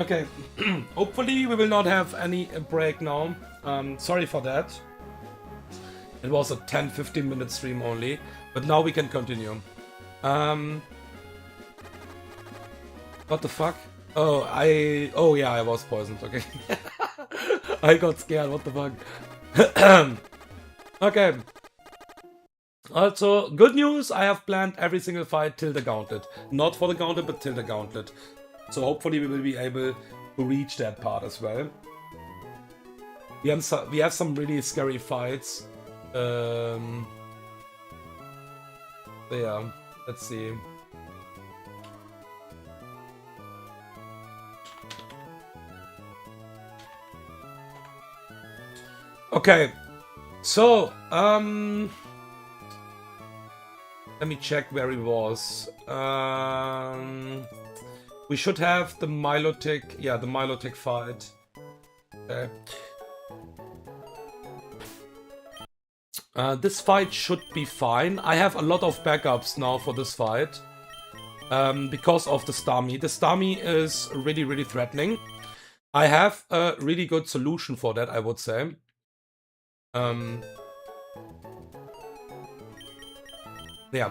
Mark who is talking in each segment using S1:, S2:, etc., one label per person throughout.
S1: Okay, hopefully we will not have any break now. Sorry for that. It was a 10-15 minute stream only, but now we can continue. What the fuck? Oh yeah, I was poisoned, okay. I got scared, what the fuck? Okay. Also, good news, I have planned every single fight till the gauntlet. Not for the gauntlet, but till the gauntlet. So hopefully we will be able to reach that part as well. We have some really scary fights. Yeah, let's see. Okay, so let me check where he was. We should have the Milotic, yeah, the Milotic fight. Okay. This fight should be fine. I have a lot of backups now for this fight. Because of the Starmie. The Starmie is really, really threatening. I have a really good solution for that, I would say. Yeah.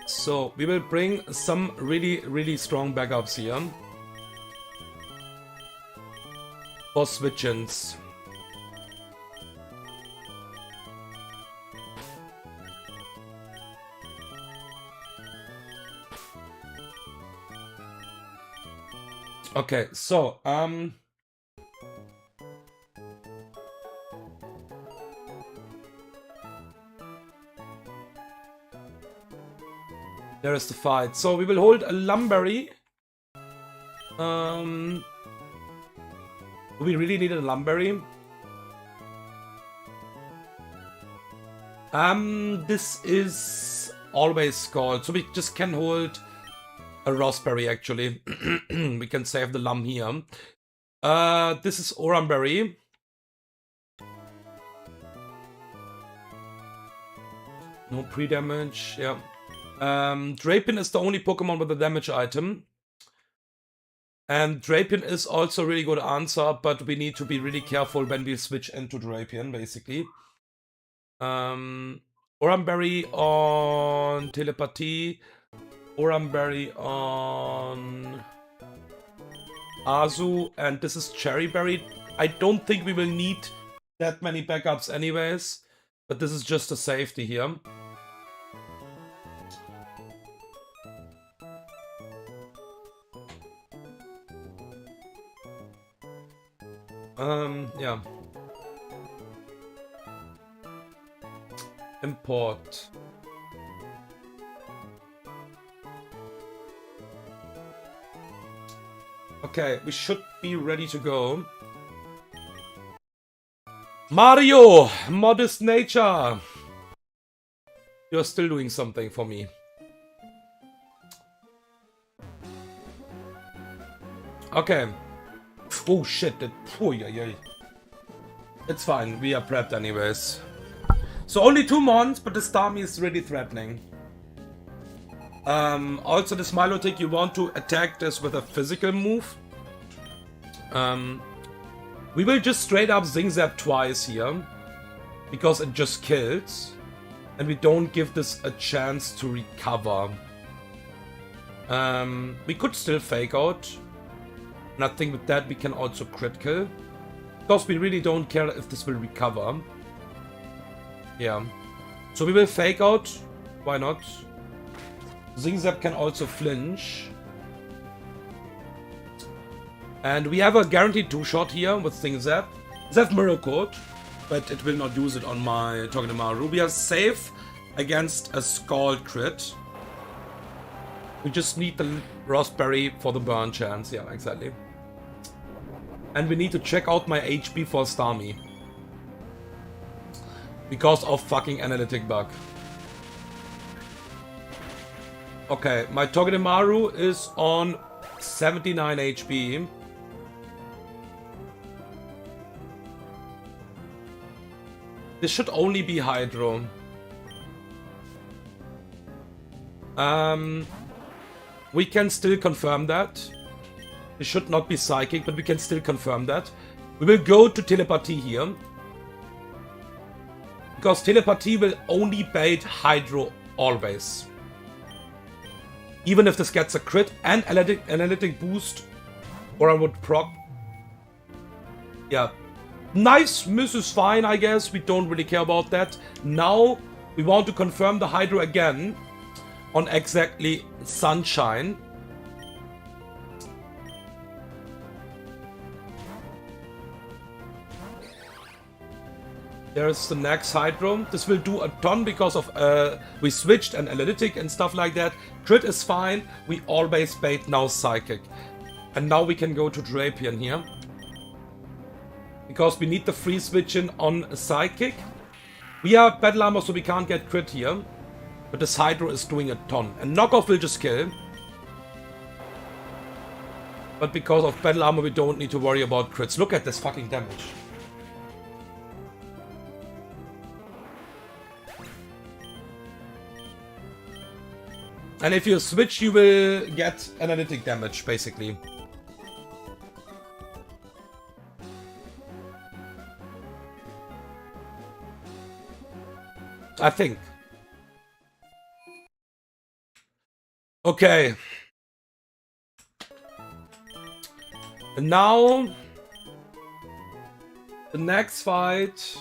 S1: So, we will bring some really, really strong backups here. For switch-ins. Okay, so, there is the fight. So we will hold a Lumberry. Do we really need a Lumberry? This is always called. So we just can hold a Raspberry actually. We can save the Lum here. This is Oranberry. No pre-damage, yeah. Drapion is the only Pokemon with a damage item. And Drapion is also a really good answer, but we need to be really careful when we switch into Drapion, basically. Oranberry on Telepathy. Oranberry on Azu, and this is Cherryberry. I don't think we will need that many backups anyways, but this is just a safety here. Yeah. Import. Okay, we should be ready to go. Mario! Modest nature! You're still doing something for me. Okay. Oh shit, it's fine, we are prepped anyways. So only 2 mons, but the Starmie is really threatening. Also this Milotic, you want to attack this with a physical move. We will just straight up Zing-Zap twice here. Because it just kills. And we don't give this a chance to recover. We could still fake out. And I think with that we can also crit kill. Because we really don't care if this will recover. Yeah. So we will fake out. Why not? Zing-Zap can also flinch. And we have a guaranteed 2-shot here with Zing-Zap. I have Mirror Coat, but it will not use it on my Togedemaru. We are safe against a Scald crit. We just need the Raspberry for the burn chance. Yeah, exactly. And we need to check out my HP for Starmie. Because of fucking analytic bug. Okay, my Togedemaru is on 79 HP. This should only be Hydro. We can still confirm that. It should not be psychic, but we can still confirm that. We will go to telepathy here. Because telepathy will only bait Hydro always. Even if this gets a crit and analytic boost, or I would proc. Yeah. Nice miss is fine, I guess. We don't really care about that. Now, we want to confirm the Hydro again on exactly Sunshine. There's the next Hydro. This will do a ton because of we switched an analytic and stuff like that. Crit is fine. We always bait now Psychic. And now we can go to Drapion here. Because we need the free switch in on Psychic. We are Battle Armor, so we can't get crit here. But this Hydro is doing a ton. And Knockoff will just kill. But because of Battle Armor, we don't need to worry about crits. Look at this fucking damage. And if you switch, you will get analytic damage, basically. I think. Okay. And now, the next fight.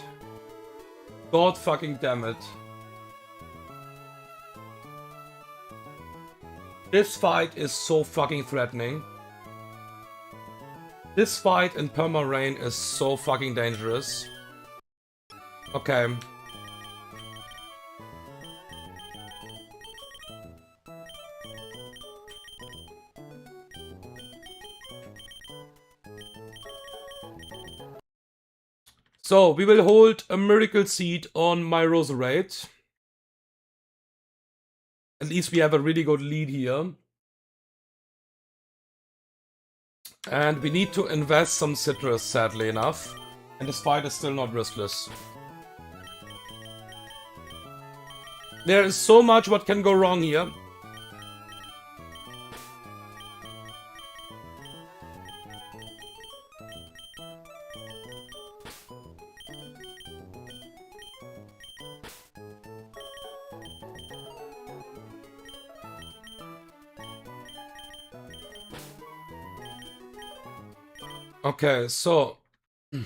S1: God fucking damn it. This fight is so fucking threatening. This fight in Perma-Rain is so fucking dangerous. Okay. So, we will hold a Miracle Seed on my Roserade. At least we have a really good lead here. And we need to invest some citrus, sadly enough. And this fight is still not riskless. There is so much what can go wrong here. Okay, so we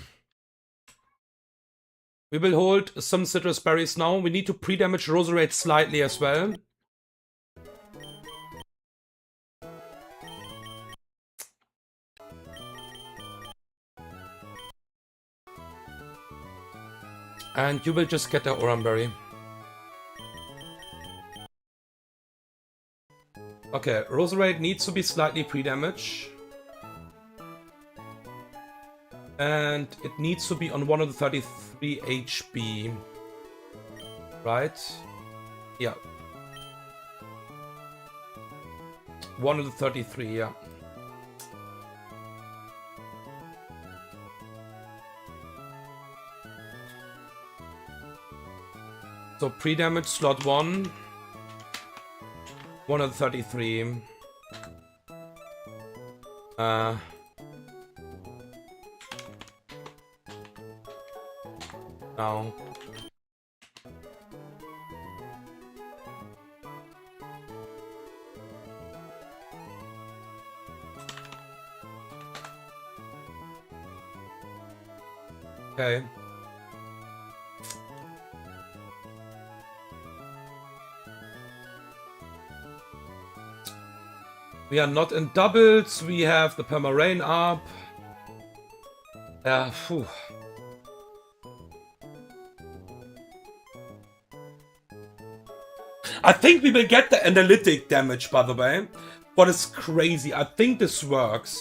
S1: will hold some citrus berries now. We need to pre-damage Roserade slightly as well. And you will just get the Oranberry. Okay, Roserade needs to be slightly pre-damage. And it needs to be on 133 HP. Right? Yeah. 133, yeah. So pre-damage slot 1. 133. Now. Okay. We are not in doubles. We have the Perma-Rain up. Phew. I think we will get the analytic damage, by the way. What is crazy. I think this works.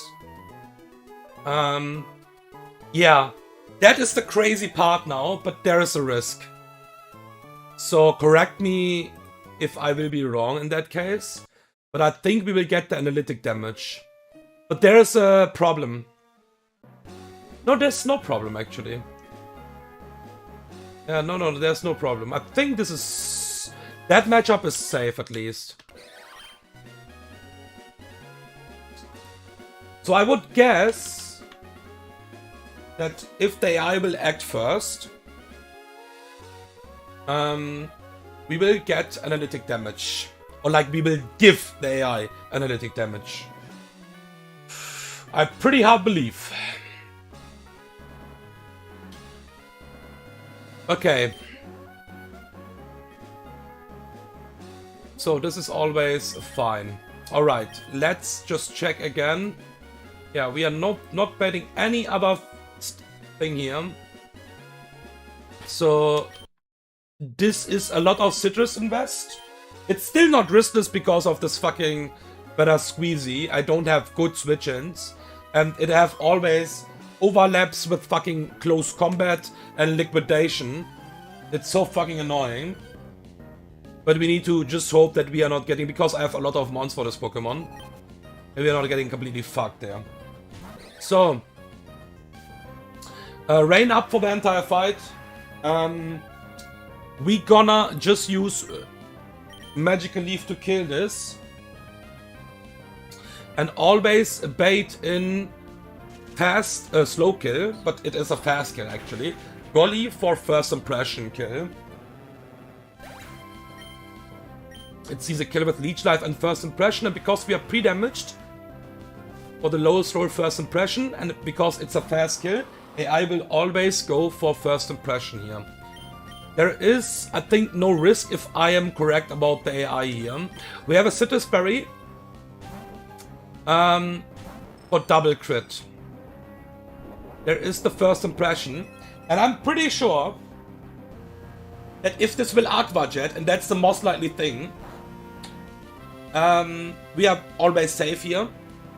S1: Yeah. That is the crazy part now, but there is a risk. So correct me if I will be wrong in that case. But I think we will get the analytic damage. But there is a problem. No, there's no problem actually. Yeah, no, there's no problem. I think this is... That matchup is safe at least. So I would guess that if the AI will act first, we will get analytic damage. Or like we will give the AI analytic damage. I pretty hard believe. Okay. So this is always fine. Alright, let's just check again. Yeah, we are not betting any other thing here. So this is a lot of citrus invest. It's still not riskless because of this fucking better squeezy. I don't have good switch-ins. And it have always overlaps with fucking close combat and liquidation. It's so fucking annoying. But we need to just hope that we are not getting... Because I have a lot of mons for this Pokemon. And we are not getting completely fucked there. So. Rain up for the entire fight. We gonna just use Magical Leaf to kill this. And always bait in fast, slow kill. But it is a fast kill actually. Golly for first impression kill. It sees a kill with Leech Life and first impression, and because we are pre-damaged for the lowest roll first impression, and because it's a fast kill, AI will always go for first impression here. There is, I think, no risk if I am correct about the AI here. We have a Citrus Berry for double crit. There is the first impression, and I'm pretty sure that if this will Aqua Jet, and that's the most likely thing, we are always safe here.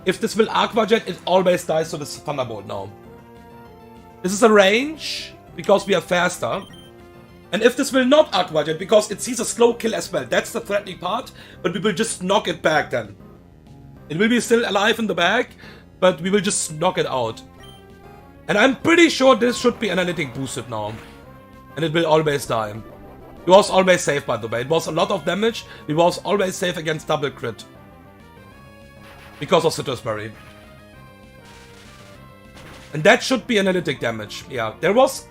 S1: If this will Aqua Jet, it always dies to this Thunderbolt now. This is a range, because we are faster. And if this will not Aqua Jet, because it sees a slow kill as well, that's the threatening part, but we will just knock it back then. It will be still alive in the back, but we will just knock it out. And I'm pretty sure this should be analytic boosted now. And it will always die. It was always safe, by the way. It was a lot of damage. It was always safe against double crit. Because of Citrus Berry. And that should be analytic damage. Yeah, there was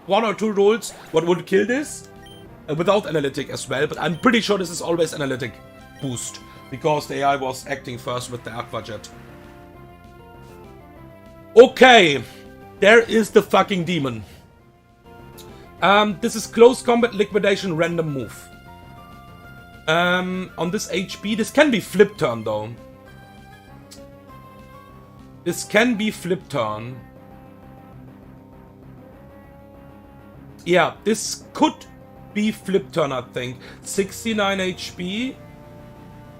S1: 1 or 2 rolls what would kill this. Without analytic as well. But I'm pretty sure this is always analytic boost. Because the AI was acting first with the Aqua Jet. Okay. There is the fucking demon. This is close combat liquidation random move. On this HP, this can be flip turn though. This can be flip turn. Yeah, this could be flip turn, I think. 69 HP.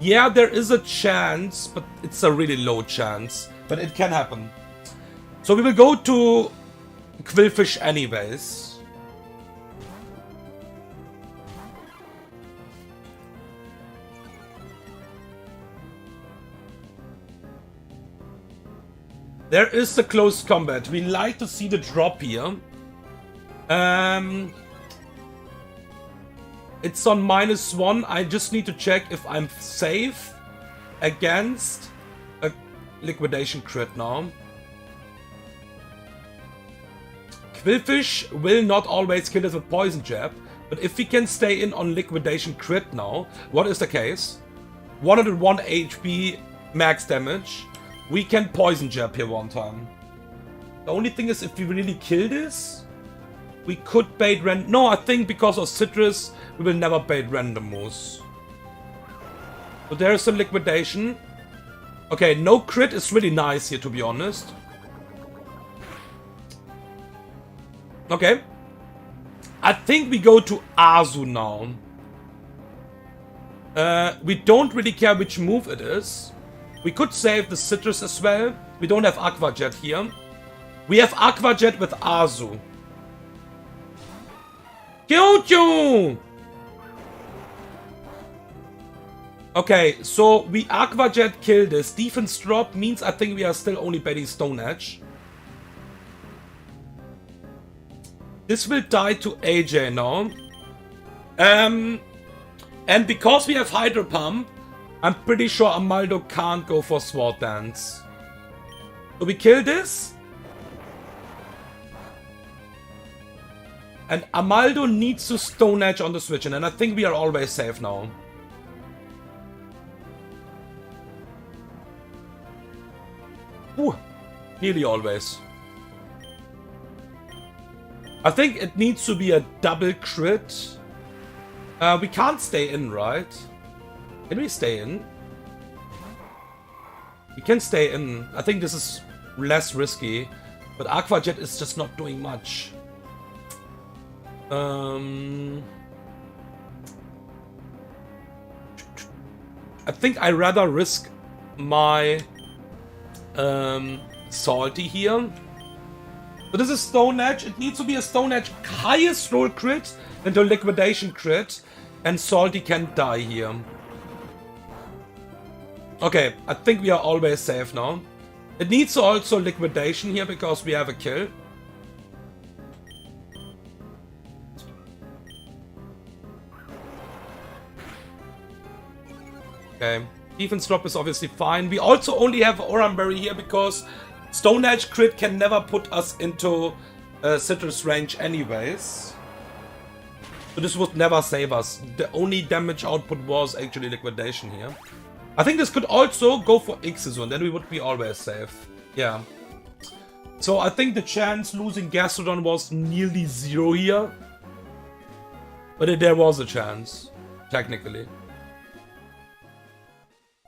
S1: Yeah, there is a chance, but it's a really low chance. But it can happen. So we will go to Quillfish anyways. There is the close combat. We like to see the drop here. It's on -1. I just need to check if I'm safe against a liquidation crit now. Quillfish will not always kill us with Poison Jab, but if we can stay in on liquidation crit now, what is the case? 101 HP max damage. We can Poison Jab here one time. The only thing is if we really kill this, we could bait random. No, I think because of Citrus, we will never bait random moves. So there's some liquidation. Okay, no crit is really nice here, to be honest. Okay. I think we go to Azu now. We don't really care which move it is. We could save the Citrus as well. We don't have Aqua Jet here. We have Aqua Jet with Azu. Choo-choo! Okay, so we Aqua Jet kill this. Defense drop means I think we are still only betting Stone Edge. This will die to AJ now. And because we have Hydro Pump, I'm pretty sure Amaldo can't go for Sword Dance. So we kill this. And Amaldo needs to Stone Edge on the switch, and I think we are always safe now. Ooh, nearly always. I think it needs to be a double crit. We can't stay in, right? Can we stay in? We can stay in. I think this is less risky. But Aqua Jet is just not doing much. I think I rather risk my Salty here. So this is Stone Edge. It needs to be a Stone Edge highest roll crit into Liquidation crit. And Salty can die here. Okay, I think we are always safe now. It needs also Liquidation here because we have a kill. Okay, defense drop is obviously fine. We also only have Oranberry here because Stone Edge crit can never put us into citrus range anyways. So this would never save us. The only damage output was actually Liquidation here. I think this could also go for Ixisor, and then we would be always safe. Yeah. So I think the chance losing Gastrodon was nearly 0 here. But there was a chance, technically.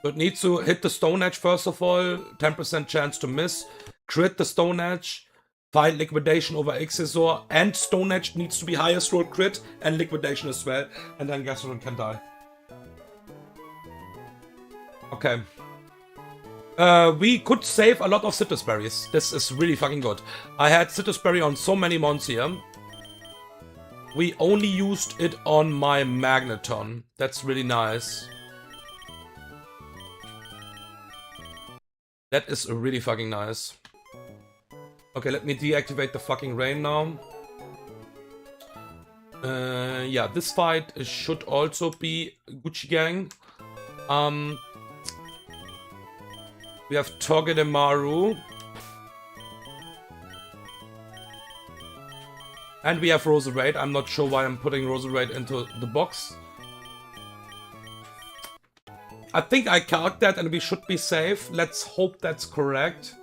S1: So it needs to hit the Stone Edge first of all, 10% chance to miss, crit the Stone Edge, find Liquidation over Ixisor, and Stone Edge needs to be highest roll crit and Liquidation as well, and then Gastrodon can die. Okay. We could save a lot of Citrus Berries. This is really fucking good. I had Citrus Berry on so many mons here. We only used it on my Magneton. That's really nice. That is really fucking nice. Okay, let me deactivate the fucking rain now. Yeah, this fight should also be Gucci Gang. We have Togedemaru. And we have Roserade. I'm not sure why I'm putting Roserade into the box. I think I calc that and we should be safe. Let's hope that's correct.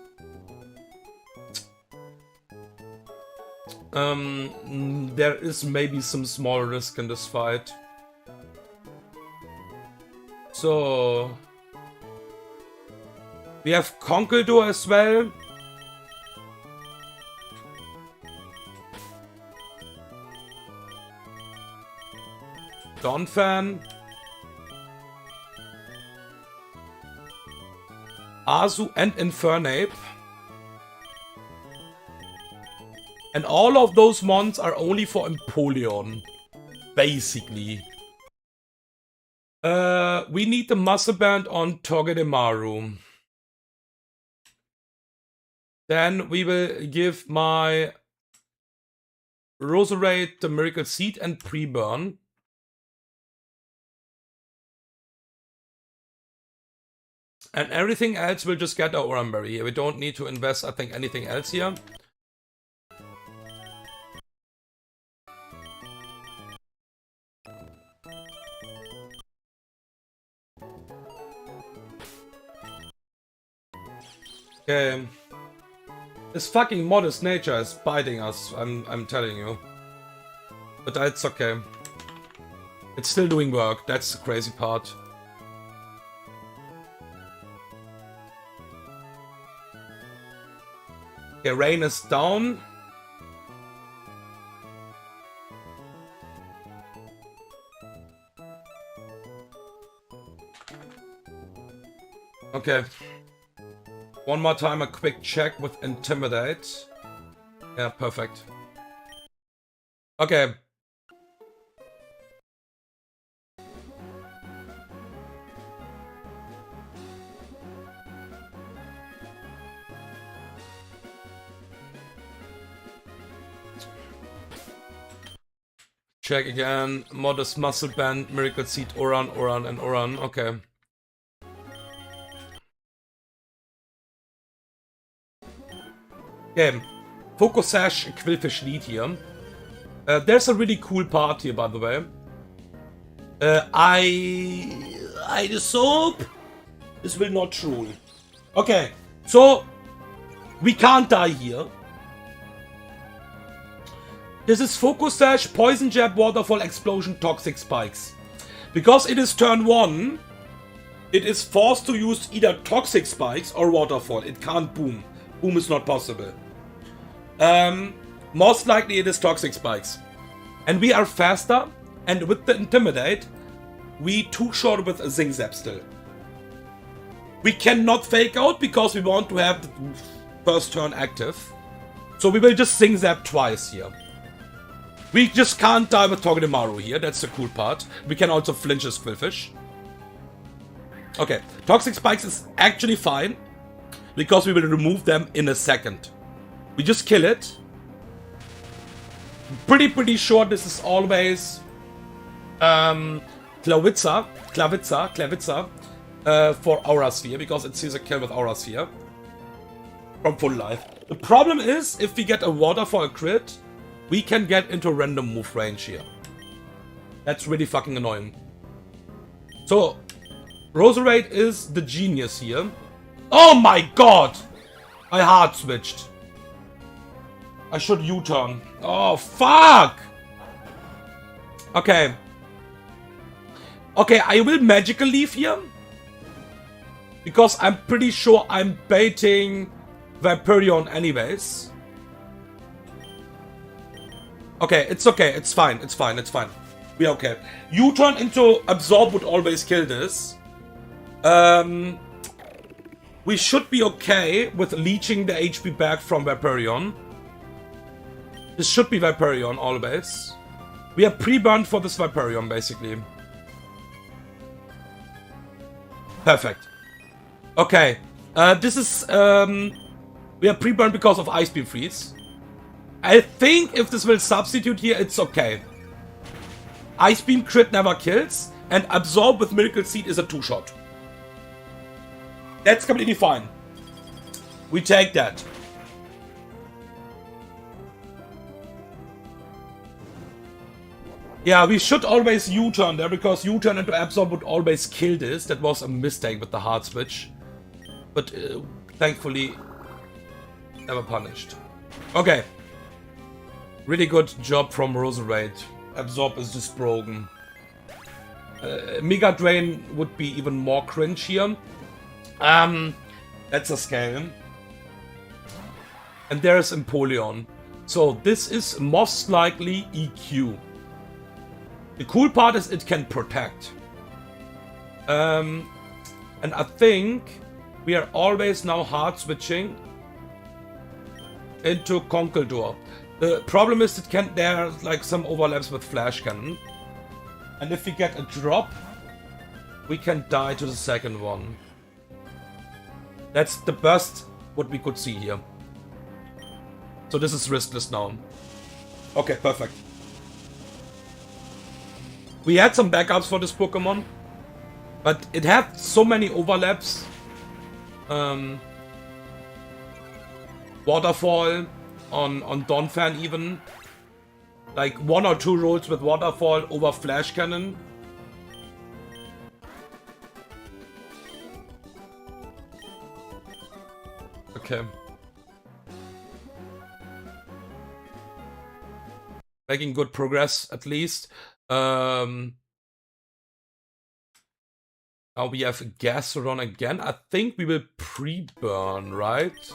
S1: There is maybe some small risk in this fight. So... we have Conkeldurr as well. Donphan. Azu and Infernape. And all of those mons are only for Empoleon. Basically. We need the Muscle Band on Togedemaru. Then we will give my Roserade the Miracle Seed and Pre-Burn. And everything else will just get our Oranberry. We don't need to invest, I think, anything else here. Okay. This fucking modest nature is biting us, I'm telling you. But it's okay. It's still doing work, that's the crazy part. Okay, rain is down. Okay. One more time, a quick check with Intimidate. Yeah, perfect. Okay. Check again. Modest Muscle Band, Miracle Seed, Oran, Oran, and Oran. Okay. Okay. Focus Sash, Quillfish lead here. There's a really cool part here, by the way. I just hope this will not true. Okay, so we can't die here. This is Focus Sash, Poison Jab, Waterfall, Explosion, Toxic Spikes. Because it is turn 1, it is forced to use either Toxic Spikes or Waterfall. It can't Boom. Boom is not possible. Most likely it is Toxic Spikes. And we are faster, and with the Intimidate, we two-shot with a Zing-Zap still. We cannot Fake Out because we want to have the first turn active. So we will just Zing-Zap twice here. We just can't die with Togedemaru here, that's the cool part. We can also flinch as Quillfish. Okay, Toxic Spikes is actually fine, because we will remove them in a second. We just kill it. Pretty sure this is always Clavitza for Aura Sphere, because it sees a kill with Aura Sphere from full life. The problem is, if we get a Waterfall crit, we can get into random move range here. That's really fucking annoying. So, Roserade is the genius here. Oh my god! I hard switched. I should U-turn. Oh, fuck! Okay. Okay, I will Magical Leaf here. Because I'm pretty sure I'm baiting Vaporeon anyways. Okay, it's okay. It's fine. It's fine. It's fine. We're okay. U-turn into Absorb would always kill this. We should be okay with leeching the HP back from Vaporeon. This should be Vaporeon always. We are pre-burned for this Vaporeon, basically. Perfect. Okay. This is... we are pre-burned because of Ice Beam Freeze. I think if this will substitute here, it's okay. Ice Beam crit never kills, and Absorb with Miracle Seed is a two-shot. That's completely fine. We take that. Yeah, we should always U-turn there, because U-turn into Absorb would always kill this. That was a mistake with the hard switch. But thankfully, never punished. Okay. Really good job from Roserade. Absorb is just broken. Mega Drain would be even more cringe here. That's a scale. And there is Empoleon. So this is most likely EQ. The cool part is it can protect. And I think we are always now hard switching into Conkeldurr. The problem is there's like some overlaps with Flash Cannon. And if we get a drop, we can die to the second one. That's the best what we could see here. So this is riskless now. Okay, perfect. We had some backups for this Pokemon, but it had so many overlaps. Waterfall on Donphan even. Like 1 or 2 rolls with Waterfall over Flash Cannon. Okay. Making good progress, at least. Now we have Gastrodon again. I think we will pre-burn, right?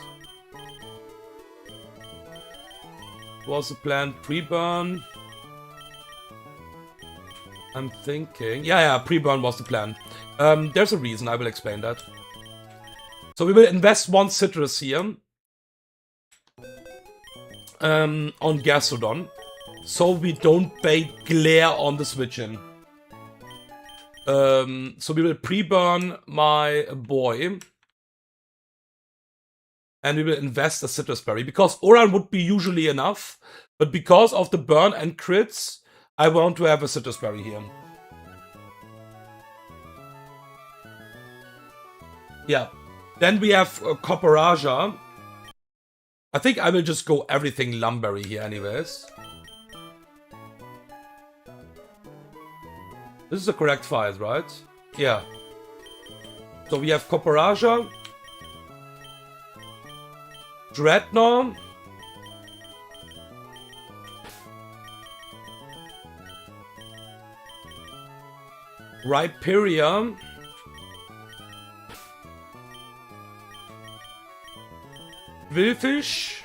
S1: Was the plan pre-burn? I'm thinking... Yeah, pre-burn was the plan. There's a reason, I will explain that. So we will invest 1 Citrus here. On Gastrodon. So we don't bait Glare on the switch-in. So we will pre-burn my boy. And we will invest a Citrus Berry. Because Oran would be usually enough. But because of the burn and crits, I want to have a Citrus Berry here. Yeah. Then we have Copperaja. I think I will just go everything Lumberry here anyways. This is the correct fight, right? Yeah. So we have Copperajah, Dreadnought, Rhyperior, Willfish,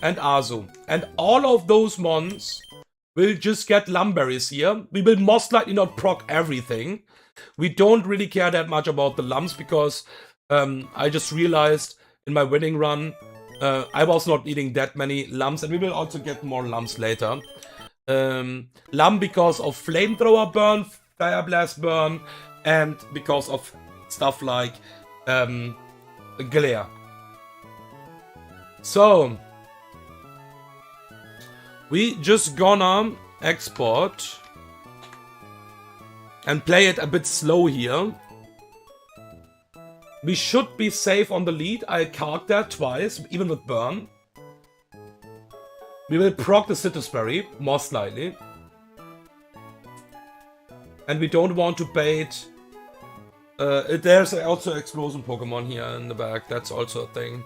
S1: and Azu. And all of those mons will just get Lumberries here. We will most likely not proc everything. We don't really care that much about the Lums because I just realized in my winning run I was not needing that many Lums, and we will also get more Lums later. Lum because of Flamethrower burn, Fire Blast burn, and because of stuff like Glare. So we just gonna export and play it a bit slow here. We should be safe on the lead. I carved that twice, even with burn. We will proc the Citrus Berry, most likely. And we don't want to bait. There's also Explosion Pokemon here in the back. That's also a thing.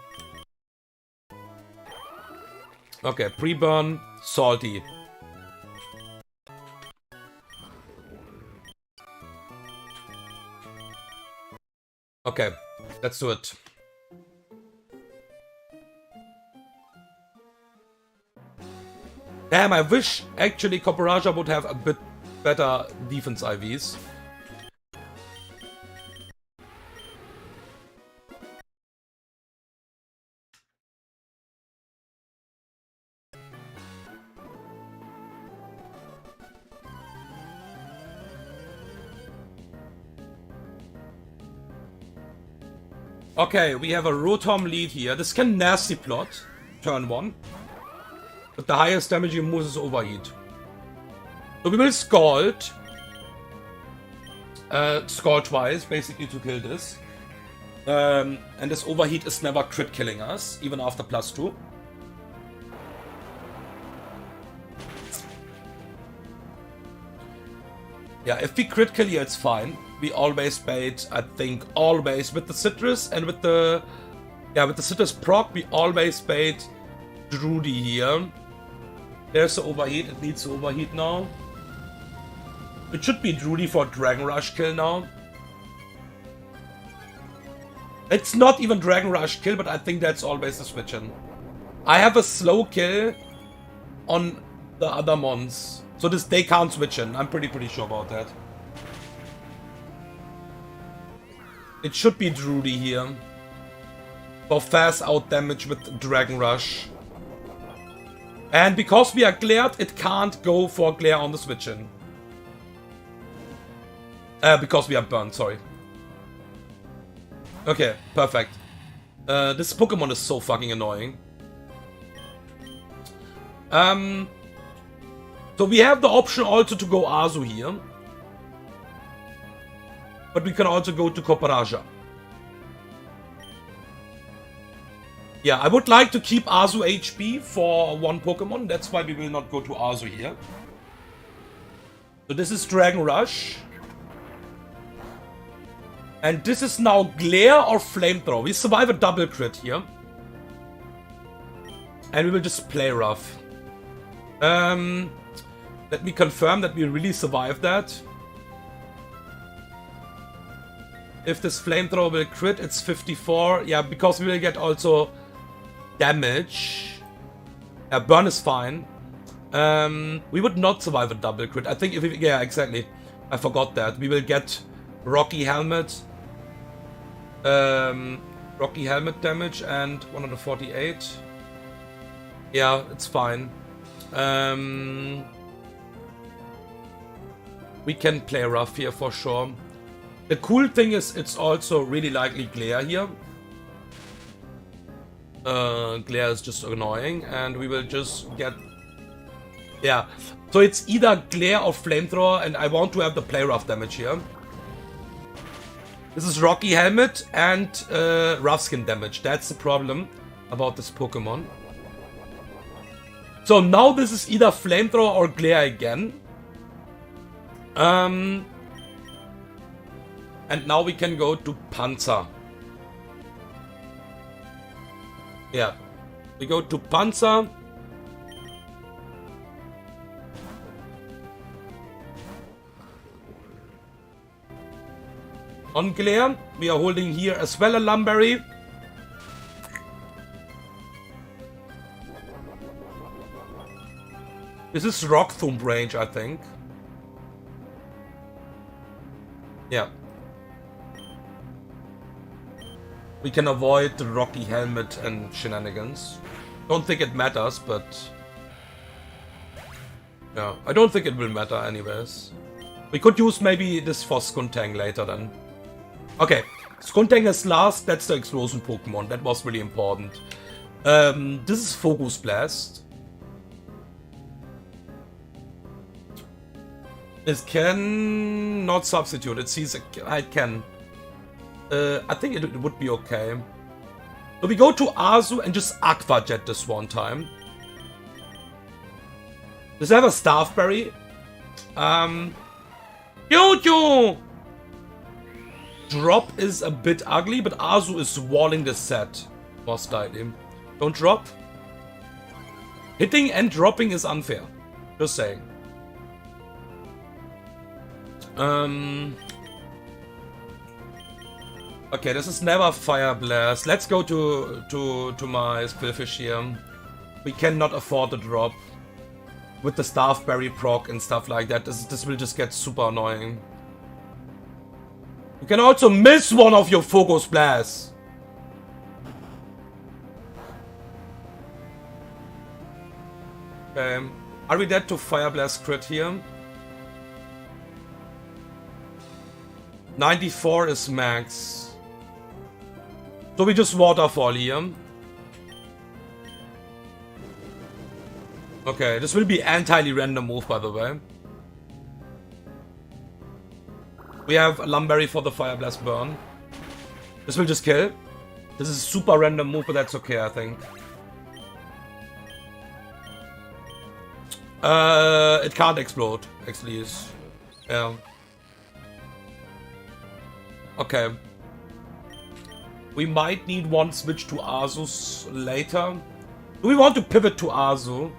S1: Okay, pre-burn, Salty. Okay, let's do it. Damn, I wish actually Copperajah would have a bit better defense IVs. Okay, we have a Rotom lead here. This can nasty plot, turn 1. But the highest damage moves is Overheat. So we will Scald. Scald twice, basically, to kill this. And this Overheat is never crit killing us, even after +2. Yeah, if we crit kill here, it's fine. We always bait, I think, always with the Citrus and with the... Yeah, with the Citrus proc, we always bait Drudy here. There's the Overheat, it needs the Overheat now. It should be Drudy for Dragon Rush kill now. It's not even Dragon Rush kill, but I think that's always the switch in. I have a slow kill on the other mons. So they can't switch in. I'm pretty sure about that. It should be Drudy here. For fast out damage with Dragon Rush. And because we are glared, it can't go for glare on the switch in. Because we are burned, sorry. Okay, perfect. This Pokemon is so fucking annoying. So we have the option also to go Azu here. But we can also go to Copperajah. Yeah, I would like to keep Azu HP for one Pokemon. That's why we will not go to Azu here. So this is Dragon Rush. And this is now Glare or Flamethrower. We survive a double crit here. And we will just play rough. Let me confirm that we really survived that. If this Flamethrower will crit, it's 54. Yeah, because we will get also damage. Yeah, burn is fine. We would not survive a double crit. I think if we... Yeah, exactly. I forgot that. We will get Rocky Helmet. Rocky Helmet damage and 148. Yeah, it's fine. We can play rough here for sure. The cool thing is it's also really likely Glare here. Glare is just annoying and we will just get... Yeah, so it's either Glare or Flamethrower and I want to have the play rough damage here. This is Rocky Helmet and Rough Skin damage. That's the problem about this Pokemon. So now this is either Flamethrower or Glare again. And now we can go to Panzer. Yeah. We go to Panzer. On Glare, we are holding here as well a Lumberry. This is Rock Thumb range, I think. Yeah. We can avoid the Rocky Helmet and shenanigans. Don't think it matters, but... yeah, I don't think it will matter anyways. We could use maybe this for Skuntang later then. Okay, Skuntang is last, that's the explosion Pokemon, that was really important. This is Focus Blast. It can not substitute, it sees it can. I think it would be okay. So we go to Azu and just Aqua Jet this one time. Does it have a Staff Berry? Yo-yo! Drop is a bit ugly, but Azu is walling the set. Most likely. Don't drop. Hitting and dropping is unfair. Just saying. Okay, this is never Fire Blast. Let's go to my Squillfish here. We cannot afford to drop. With the Staff Berry proc and stuff like that, this will just get super annoying. You can also miss one of your Focus Blasts. Okay, are we dead to Fire Blast crit here? 94 is max. So we just Waterfall here. Okay, this will be entirely random move, by the way. We have a Lumberry for the Fire Blast burn. This will just kill. This is a super random move, but that's okay, I think. It can't explode, actually. Yeah. Okay. We might need one switch to Azus later. Do we want to pivot to Azu?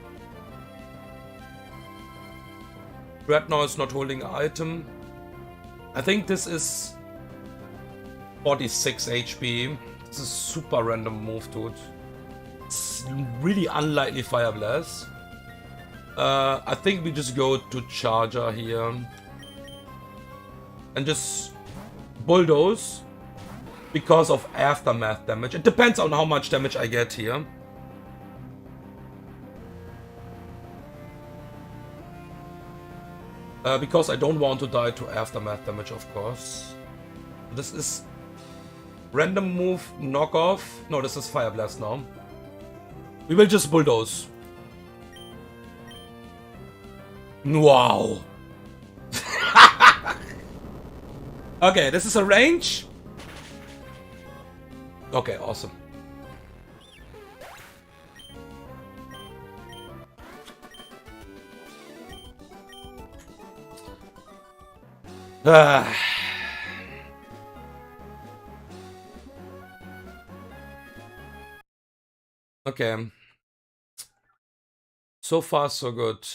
S1: Dreadnought is not holding an item. I think this is 46 HP. This is super random move, dude. It's really unlikely Fire Blast. I think we just go to Charger here. And just Bulldoze. Because of aftermath damage. It depends on how much damage I get here. Because I don't want to die to aftermath damage, of course. This is random move, knockoff. No, this is Fire Blast now. We will just Bulldoze. Wow. Okay, this is a range. Okay, awesome. Okay. So far, so good.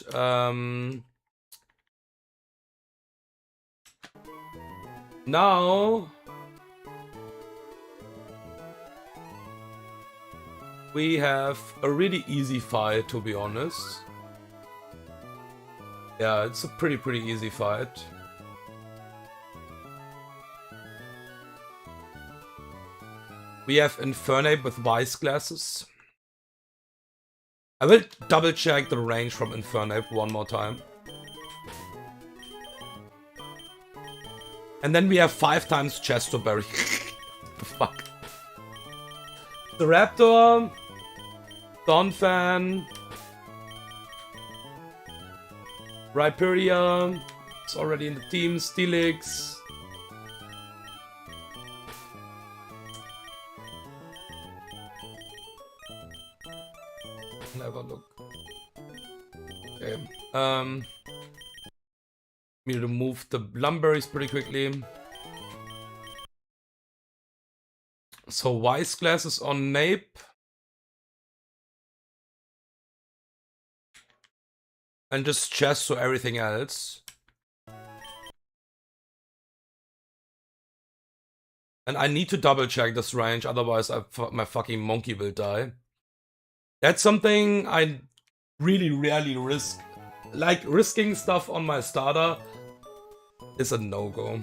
S1: Now we have a really easy fight, to be honest. Yeah, it's a pretty easy fight. We have Infernape with Vice Glasses. I will double check the range from Infernape one more time. And then we have 5 times Chestoberry. The fuck? The Raptor, Donphan, Rhyperior, it's already in the team, Steelix. Never look. Okay. We need to move the Blumberries pretty quickly. So Wise Glass is on Nape. And just chest to everything else. And I need to double check this range, otherwise my fucking monkey will die. That's something I really rarely risk. Like, risking stuff on my starter is a no-go.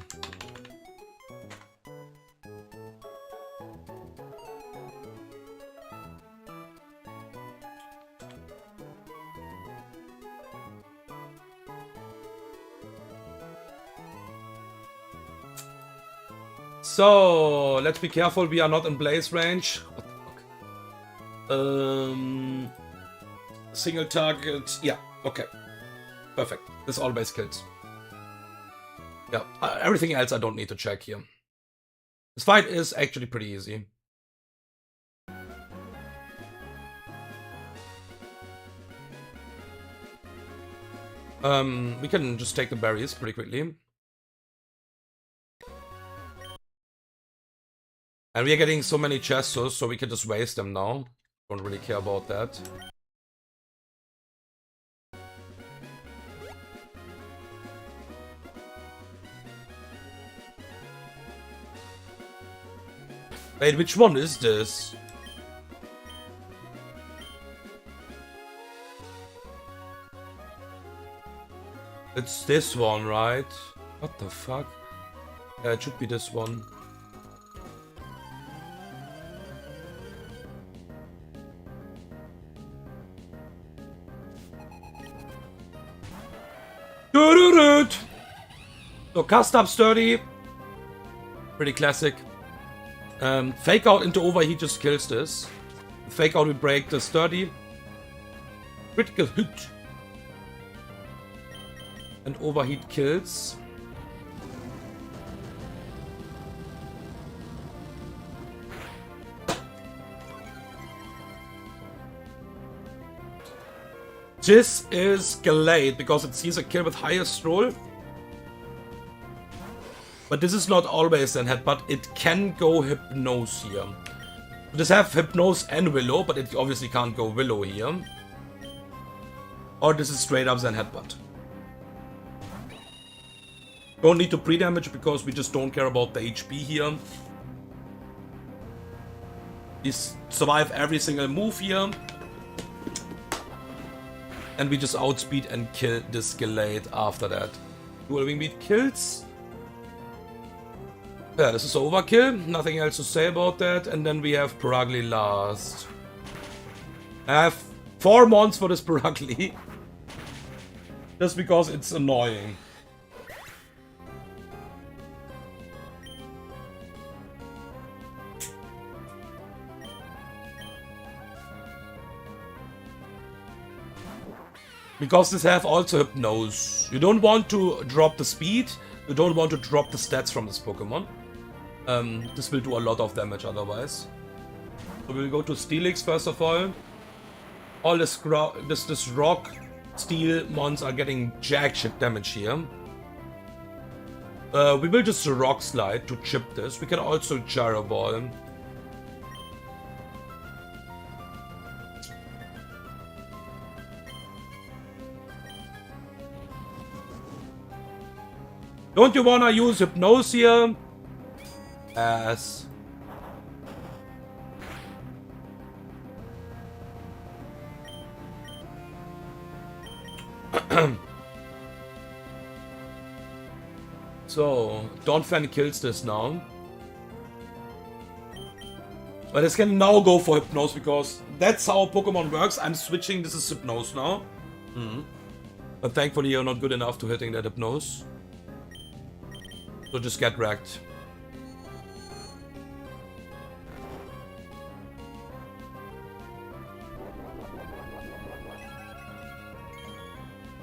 S1: So, let's be careful, we are not in blaze range. What the fuck? Single target, yeah, okay. Perfect, this always kills. Yeah, everything else I don't need to check here. This fight is actually pretty easy. We can just take the berries pretty quickly. And we are getting so many chestos, so we can just waste them now. Don't really care about that. Wait, which one is this? It's this one, right? What the fuck? Yeah, it should be this one. So cast up sturdy. Pretty classic. Fake out into overheat just kills this. Fake out will break the sturdy. Critical hit. And overheat kills. This is Galate because it sees a kill with highest roll. But this is not always an headbutt, it can go Hypnose here. This have Hypnose and Willow, but it obviously can't go Willow here. Or this is straight up Zen headbutt. Don't need to pre-damage because we just don't care about the HP here. We survive every single move here. And we just outspeed and kill this Galate after that. Dual Wing Beat kills. Yeah, this is overkill. Nothing else to say about that. And then we have Perugly last. I have 4 mons for this Perugly. Just because it's annoying. Because this have also Hypnose. You don't want to drop the speed. You don't want to drop the stats from this Pokemon. This will do a lot of damage otherwise. So we'll go to Steelix first of all. All this rock, steel mons are getting jack shit damage here. We will just Rock Slide to chip this. We can also Gyro Ball. Don't you wanna use Hypnose here? Yes. So, Donphan kills this now. But this can now go for Hypnose because that's how Pokemon works. I'm switching, this is Hypnose now. But thankfully you're not good enough to hitting that Hypnose. So just get wrecked.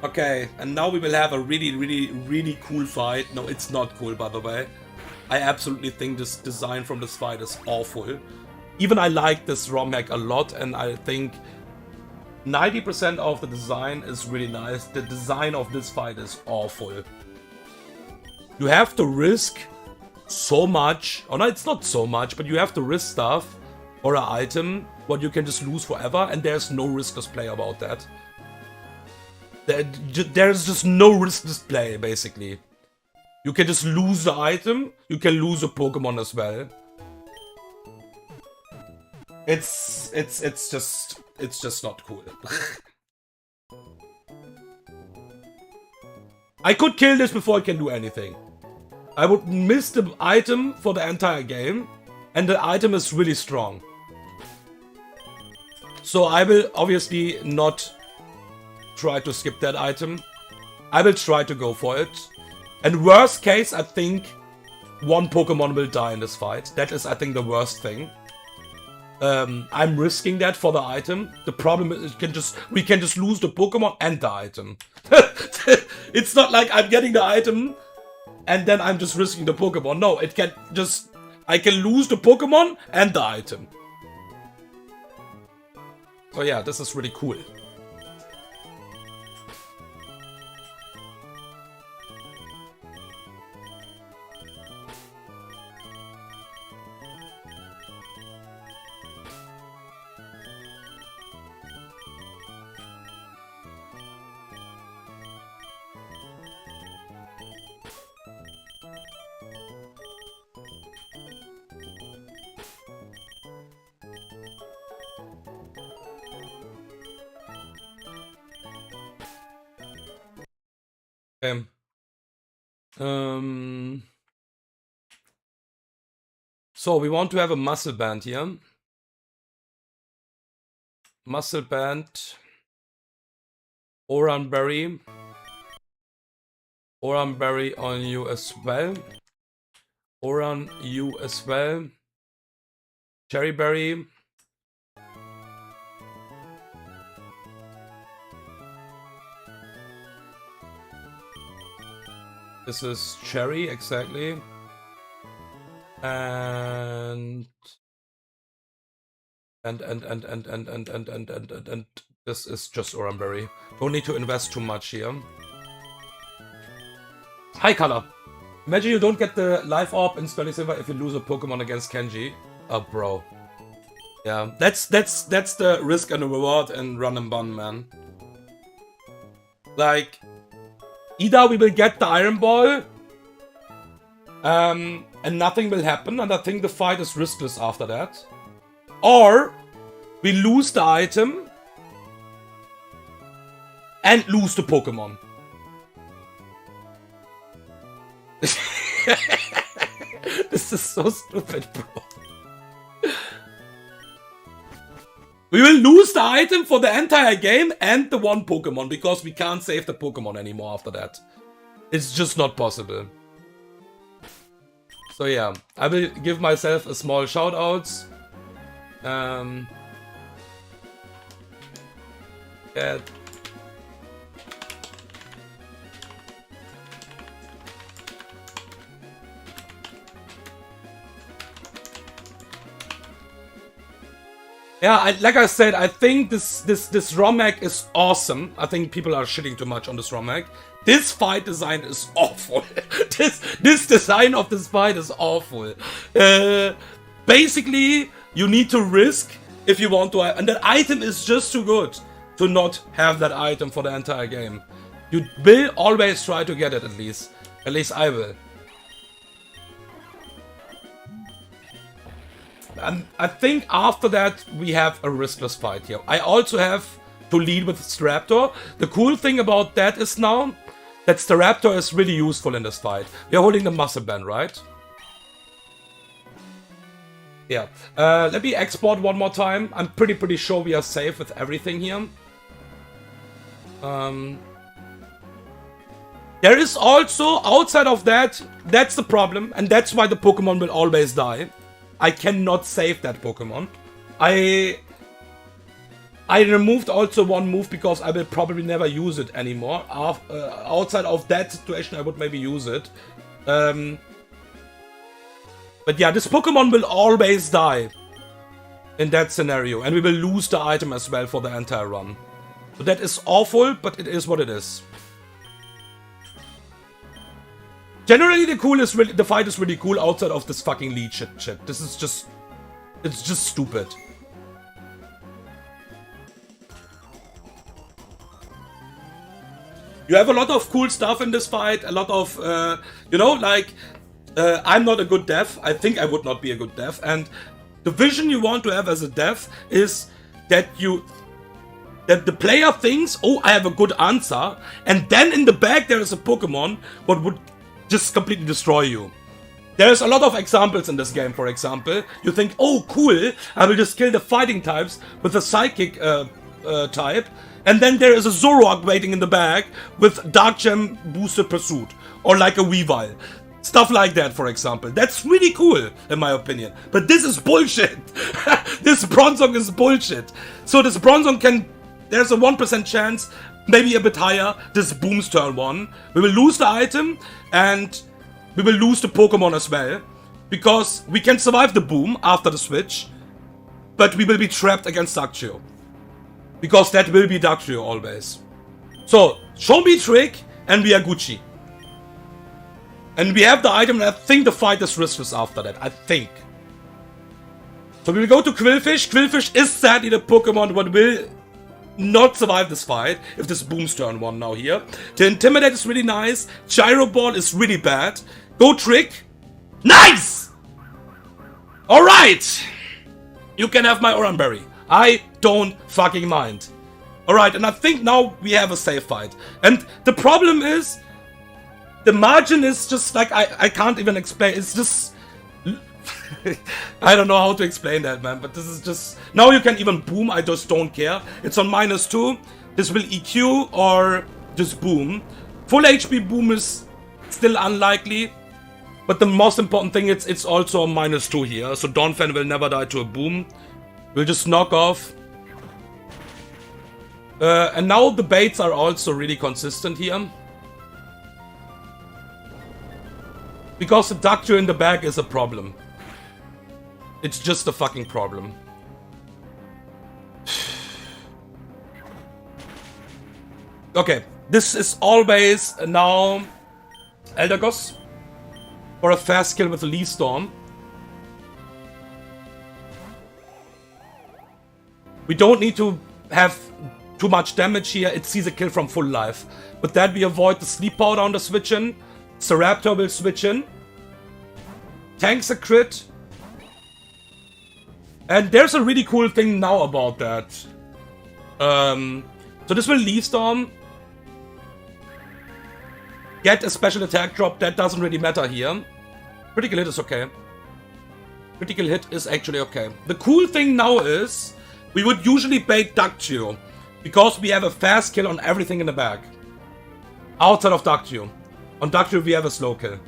S1: Okay, and now we will have a really cool fight. No, it's not cool, by the way. I absolutely think this design from this fight is awful. Even I like this ROM hack a lot, and I think 90% of the design is really nice. The design of this fight is awful. You have to risk so much. Oh no, it's not so much, but you have to risk stuff or an item what you can just lose forever, and there's no riskless play about that. There's just no riskless play, basically. You can just lose the item, you can lose a Pokemon as well. It's just not cool. I could kill this before I can do anything. I would miss the item for the entire game, and the item is really strong. So I will obviously not try to skip that item. I will try to go for it. And worst case, I think one Pokemon will die in this fight. That is, I think, the worst thing. I'm risking that for the item. The problem is we can just lose the Pokemon and the item. It's not like I'm getting the item and then I'm just risking the Pokemon. No, I can lose the Pokemon and the item. So yeah, this is really cool. Okay. So we want to have a muscle band here. Muscle band. Oranberry. Oranberry on you as well. Oran you as well. Cherryberry. This is cherry, exactly. And this is just Oranberry. Don't need to invest too much here. High color. Imagine you don't get the life orb in Spelling Silver if you lose a Pokemon against Kenji. Oh, bro. Yeah, that's the risk and the reward in Run and Bun, man. Like, either we will get the Iron Ball, and nothing will happen, and I think the fight is riskless after that. Or, we lose the item, and lose the Pokemon. This is so stupid, bro. We will lose the item for the entire game and the one Pokemon, because we can't save the Pokemon anymore after that. It's just not possible. So yeah, I will give myself a small shout out. Yeah. Yeah, like I said, I think this ROM hack is awesome. I think people are shitting too much on this ROM hack. This fight design is awful. this design of this fight is awful. Basically, you need to risk if you want to, and that item is just too good to not have that item for the entire game. You will always try to get it, at least. At least I will. And I think after that we have a riskless fight here. I also have to lead with Staraptor. The cool thing about that is now that Staraptor is really useful in this fight. We are holding the muscle band, right? Yeah. Let me export one more time. I'm pretty sure we are safe with everything here. There is also, outside of that, that's the problem, and that's why the Pokemon will always die. I cannot save that Pokemon. I removed also one move because I will probably never use it anymore. Outside of that situation, I would maybe use it. But yeah, this Pokemon will always die in that scenario. And we will lose the item as well for the entire run. So that is awful, but it is what it is. Generally, the fight is really cool outside of this fucking lead shit. This is just... It's just stupid. You have a lot of cool stuff in this fight, a lot of, you know, like, I'm not a good dev. I think I would not be a good dev. And the vision you want to have as a dev is that that the player thinks, oh, I have a good answer. And then in the back there is a Pokemon what would just completely destroy you. There's a lot of examples in this game, for example. You think, oh, cool, I will just kill the fighting types with a psychic type. And then there is a Zoroark waiting in the back with Dark Gem boosted pursuit. Or like a Weavile. Stuff like that, for example. That's really cool, in my opinion. But this is bullshit. This Bronzong is bullshit. So this Bronzong can... There's a 1% chance, maybe a bit higher, this booms turn 1. We will lose the item, and we will lose the Pokemon as well. Because we can survive the boom after the switch. But we will be trapped against Dugtrio. Because that will be Dugtrio always. So, show me trick, and we are Gucci. And we have the item, and I think the fight is riskless after that. I think. So we will go to Quillfish. Quillfish is sadly the Pokemon what will not survive this fight. If this booms turn 1 now here. The Intimidate is really nice. Gyro Ball is really bad. Go Trick. Nice! Alright! You can have my Oranberry. I don't fucking mind. Alright, and I think now we have a safe fight. And the problem is, the margin is just like, I can't even explain. It's just... I don't know how to explain that, man. But this is just... Now you can even boom. I just don't care. It's on -2. This will EQ or just boom. Full HP boom is still unlikely. But the most important thing, it's also on -2 here. So Donphan will never die to a boom. We'll just knock off. And now the baits are also really consistent here. Because the Dugtrio in the back is a problem. It's just a fucking problem. Okay, this is always now Eldegoss for a fast kill with a Leaf Storm. We don't need to have too much damage here. It sees a kill from full life. With that we avoid the Sleep Powder on the switch in. Staraptor will switch in. Tanks a crit. And there's a really cool thing now about that. So this will Leaf Storm. Get a special attack drop. That doesn't really matter here. Critical hit is okay. Critical hit is actually okay. The cool thing now is we would usually bait Dugtrio. Because we have a fast kill on everything in the back. Outside of Dugtrio. On Dugtrio we have a slow kill.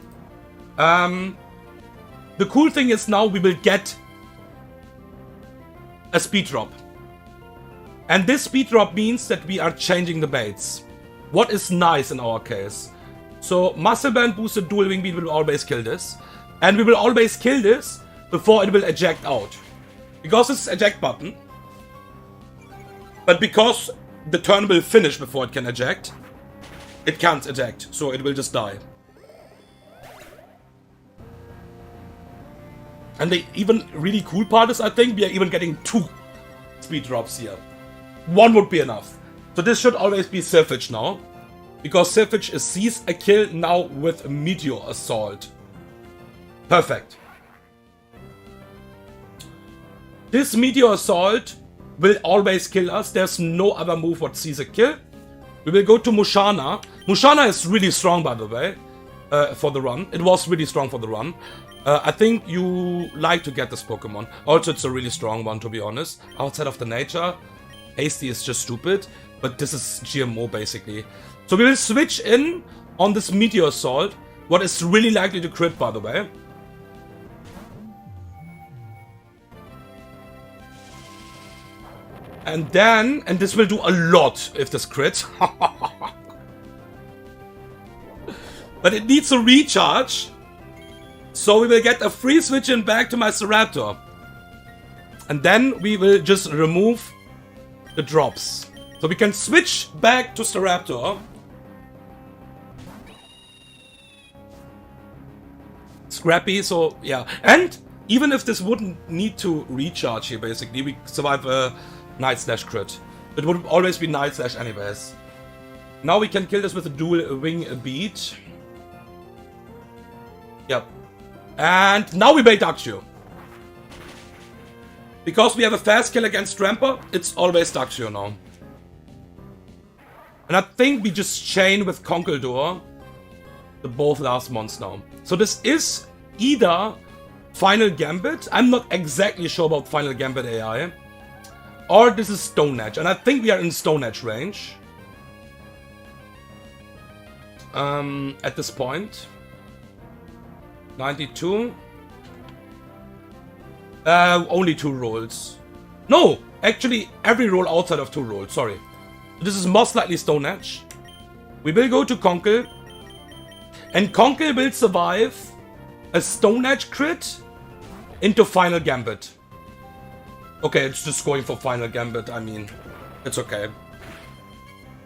S1: The cool thing is now we will get a speed drop. And this speed drop means that we are changing the baits. What is nice in our case. So Muscle Band boosted Dual Wing Beat will always kill this. And we will always kill this before it will eject out. Because it's eject button. But because the turn will finish before it can eject, it can't eject, so it will just die. And the even really cool part is, I think, we are even getting 2 speed drops here. 1 would be enough. So this should always be Sylphage now. Because Sylphage sees a kill now with Meteor Assault. Perfect. This Meteor Assault will always kill us. There's no other move what sees a kill. We will go to Mushana. Mushana is really strong, by the way, for the run. It was really strong for the run. I think you like to get this Pokemon. Also, it's a really strong one, to be honest. Outside of the nature, Hasty is just stupid. But this is GMO, basically. So we will switch in on this Meteor Assault. What is really likely to crit, by the way. And then, and this will do a lot if this crits. But it needs a recharge. So we will get a free switch in back to my Staraptor. And then we will just remove the drops. So we can switch back to Staraptor. Scrappy, so yeah. And even if this wouldn't need to recharge here, basically, we survive a Night Slash crit. It would always be Night Slash anyways. Now we can kill this with a dual wing beat. Yep. And now we bait Darkshire. Because we have a fast kill against Tramper, it's always Darkshire now. And I think we just chain with Conkeldurr the both last months now. So this is either Final Gambit, I'm not exactly sure about Final Gambit AI, or this is Stone Edge, and I think we are in Stone Edge range. At this point. 92. Only 2 rolls. No! Actually, every roll outside of 2 rolls, sorry. This is most likely Stone Edge. We will go to Conkel. And Conkel will survive a Stone Edge crit into Final Gambit. Okay, it's just going for Final Gambit, I mean, it's okay.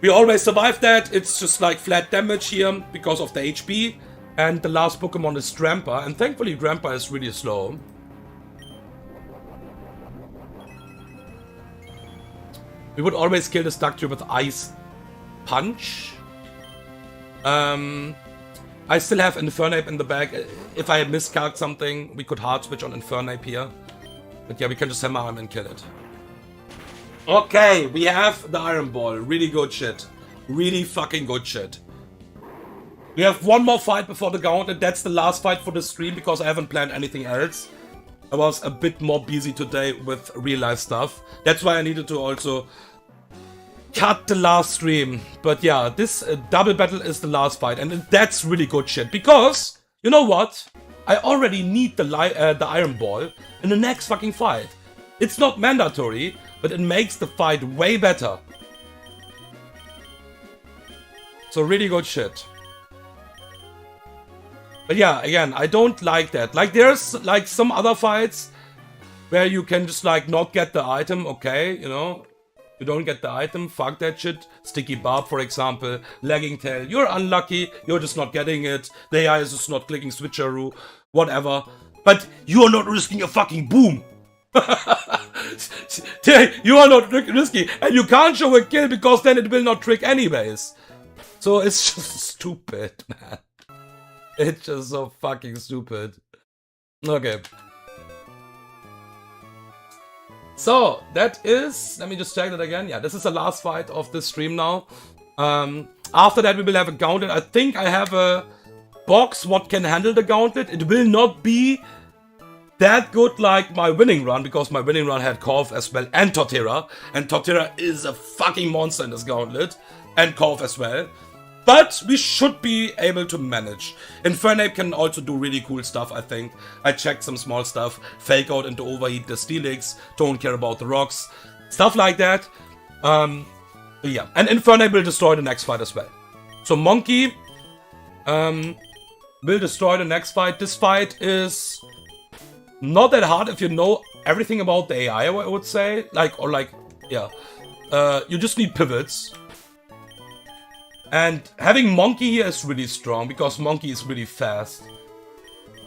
S1: We always survive that, it's just like flat damage here because of the HP. And the last Pokemon is Drampa, and thankfully Drampa is really slow. We would always kill this Darkshire with Ice Punch. I still have Infernape in the bag. If I miscalc something, we could hard switch on Infernape here. But yeah, we can just hammer him and kill it. Okay, we have the Iron Ball. Really good shit. Really fucking good shit. We have one more fight before the Gauntlet. That's the last fight for the stream because I haven't planned anything else. I was a bit more busy today with real life stuff. That's why I needed to also cut the last stream. But yeah, this double battle is the last fight. And that's really good shit. Because, you know what? I already need the Iron Ball in the next fucking fight. It's not mandatory, but it makes the fight way better. So really good shit. But yeah, again, I don't like that. Like, there's, like, some other fights where you can just, like, not get the item, okay, you know? You don't get the item, fuck that shit. Sticky Barb, for example. Lagging Tail, you're unlucky, you're just not getting it. The AI is just not clicking Switcheroo, whatever. But you are not risking a fucking boom. You are not risky, and you can't show a kill because then it will not trick anyways. So it's just stupid, man. It's just so fucking stupid. Okay. So, that is... Let me just check that again. Yeah, this is the last fight of this stream now. After that, we will have a Gauntlet. I think I have a box what can handle the Gauntlet. It will not be that good like my winning run, because my winning run had Korv as well and Torterra. And Torterra is a fucking monster in this Gauntlet. And Korv as well. But we should be able to manage. Infernape can also do really cool stuff, I think. I checked some small stuff. Fake out into overheat the Steelix. Don't care about the rocks. Stuff like that. Yeah. And Infernape will destroy the next fight as well. So MONKEE will destroy the next fight. This fight is not that hard if you know everything about the AI, I would say. Yeah. You just need pivots. And having MONKEE here is really strong, because MONKEE is really fast.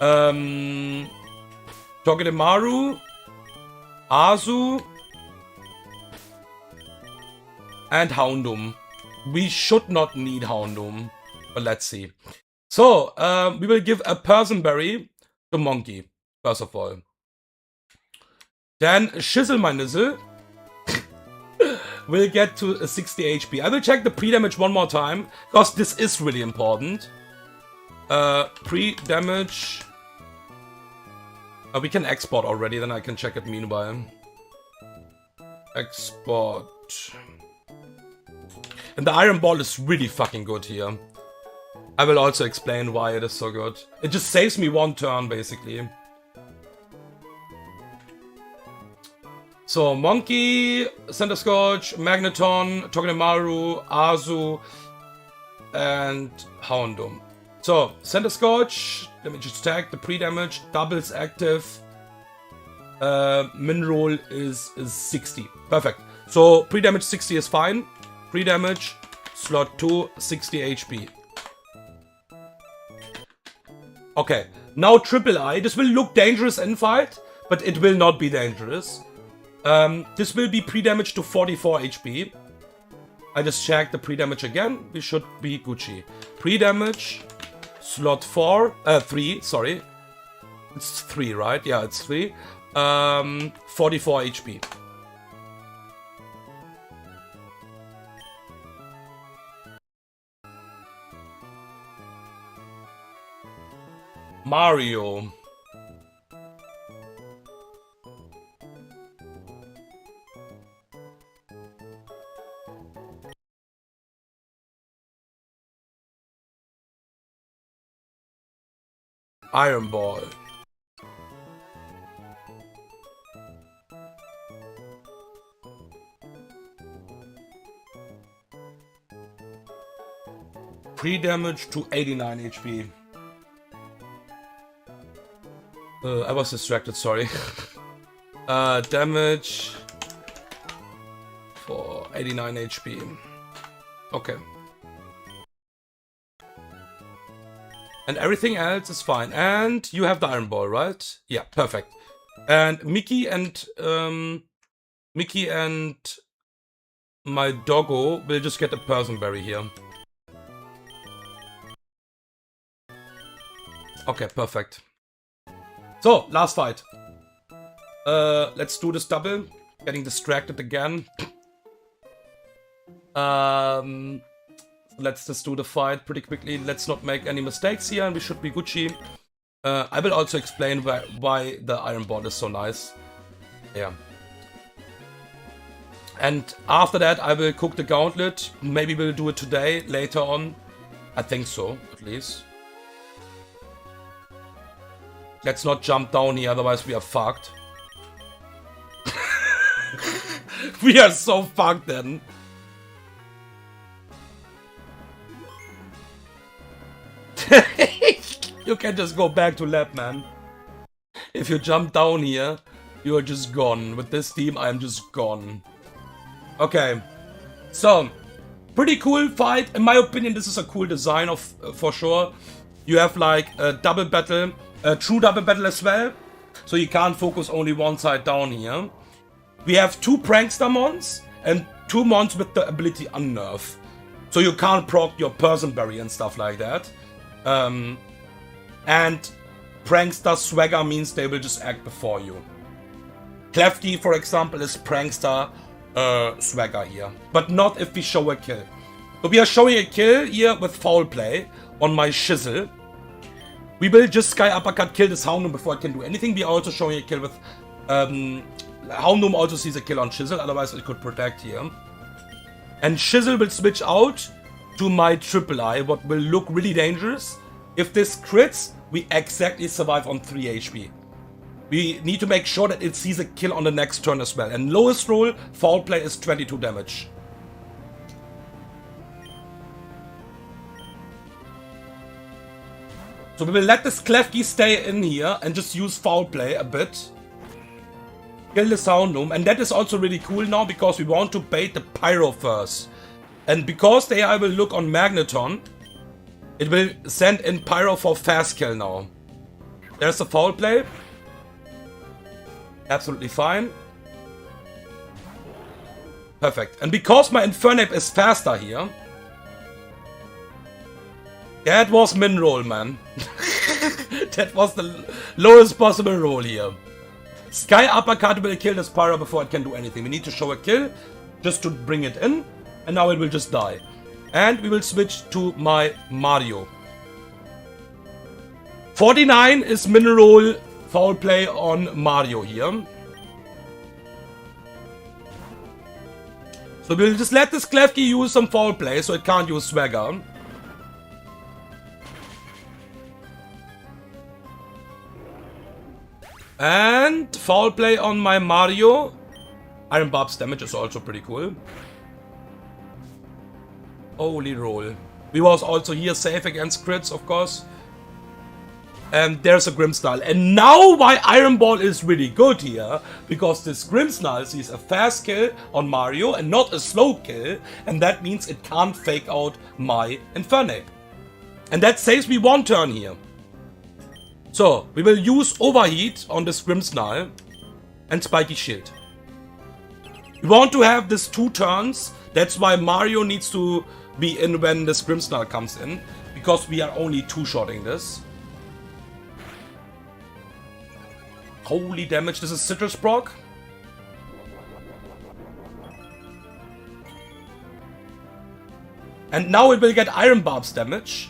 S1: Togedemaru, Azu, and Houndoom. We should not need Houndoom, but let's see. So, we will give a Person Berry to MONKEE, first of all. Then Shizzle my Nizzle will get to 60 HP. I will check the pre-damage one more time, because this is really important. Pre-damage... we can export already, then I can check it meanwhile. Export... And the Iron Ball is really fucking good here. I will also explain why it is so good. It just saves me one turn, basically. So, MONKEE, Centiskorch, Magneton, Togedemaru, Azu, and Houndoom. So, Centiskorch, let me just tag the pre-damage, doubles active. Min roll is 60. Perfect. So pre-damage 60 is fine. Pre-damage, slot 2, 60 HP. Okay, now Triple Eye. This will look dangerous in fight, but it will not be dangerous. This will be pre-damage to 44 HP. I just checked the pre-damage again. We should be Gucci. Pre-damage, slot 3, sorry. It's 3, right? Yeah, it's 3. 44 HP. Mario. Iron Ball. Pre-damage to 89 HP. I was distracted, sorry. Damage for 89 HP. Okay. And everything else is fine. And you have the Iron Ball, right? Yeah, perfect. And Mickey and my doggo will just get a Person Berry here. Okay, perfect. So, last fight. Let's do this double. Getting distracted again. Let's just do the fight pretty quickly. Let's not make any mistakes here, and we should be Gucci. I will also explain why the Iron Ball is so nice. Yeah. And after that, I will cook the gauntlet. Maybe we'll do it today, later on. I think so, at least. Let's not jump down here, otherwise we are fucked. We are so fucked then. You can just go back to lab, man. If you jump down here, you are just gone. With this team, I am just gone. Okay. So, pretty cool fight. In my opinion, this is a cool design of for sure. You have like a double battle. A true double battle as well, so you can't focus only one side down here. We have 2 Prankster Mons and 2 Mons with the ability Unnerve, so you can't proc your Person Berry and stuff like that. And Prankster Swagger means they will just act before you. Klefki, for example, is Prankster Swagger here, but not if we show a kill. So we are showing a kill here with Foul Play on my Shizzle. We will just Sky Uppercut kill this Houndoom before it can do anything. We are also showing a kill with... Houndoom also sees a kill on Shizzle, otherwise it could protect here. And Shizzle will switch out to my Triple Eye, what will look really dangerous. If this crits, we exactly survive on 3 HP. We need to make sure that it sees a kill on the next turn as well. And lowest roll, Foul Play is 22 damage. So we will let this Klefki stay in here and just use Foul Play a bit. Kill the Houndoom. And that is also really cool now because we want to bait the Pyro first. And because the AI will look on Magneton, it will send in Pyro for fast kill now. There's the Foul Play. Absolutely fine. Perfect. And because my Infernape is faster here, that was min roll, man. That was the lowest possible roll here. Sky Uppercut will kill this Pyro before it can do anything. We need to show a kill just to bring it in. And now it will just die. And we will switch to my Mario. 49 is min roll Foul Play on Mario here. So we'll just let this Klefki use some Foul Play so it can't use Swagger. And Foul Play on my Mario. Iron Barb's damage is also pretty cool. Holy roll. We was also here safe against crits, of course. and there's a Grimmsnarl. And now why Iron Ball is really good here, because this Grimmsnarl sees a fast kill on Mario and not a slow kill, and that means it can't fake out my Infernape. And that saves me one turn here. So, we will use Overheat on this Grimmsnarl and Spiky Shield. We want to have this 2 turns, that's why Mario needs to be in when this Grimmsnarl comes in, because we are only 2-shotting this. Holy damage, this is Citrus proc. And now it will get Iron Barb's damage.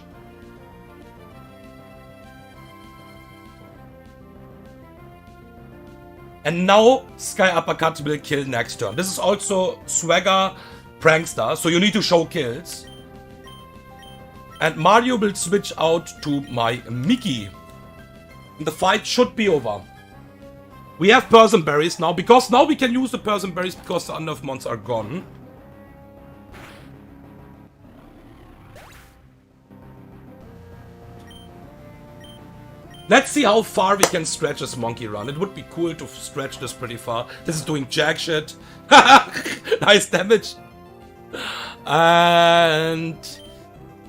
S1: And now Sky Uppercut will kill next turn. This is also Swagger Prankster, so you need to show kills. And Mario will switch out to my MONKEE. The fight should be over. We have Person Berries now, because now we can use the Person Berries because the unnerved mons are gone. Let's see how far we can stretch this MONKEE run. It would be cool to stretch this pretty far. This is doing jack shit. Nice damage. And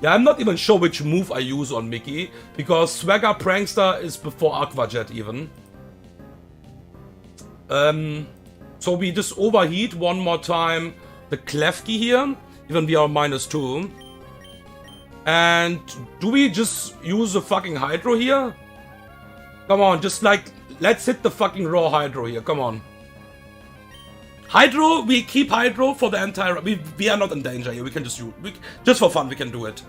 S1: yeah, I'm not even sure which move I use on MONKEE, because Swagger Prankster is before Aqua Jet even. So we just overheat one more time the Klefki here, even we are -2. And do we just use the fucking Hydro here? Come on, just like, let's hit the fucking raw Hydro here, come on. Hydro, we keep Hydro for the entire, we are not in danger here, we can just use, just for fun we can do it.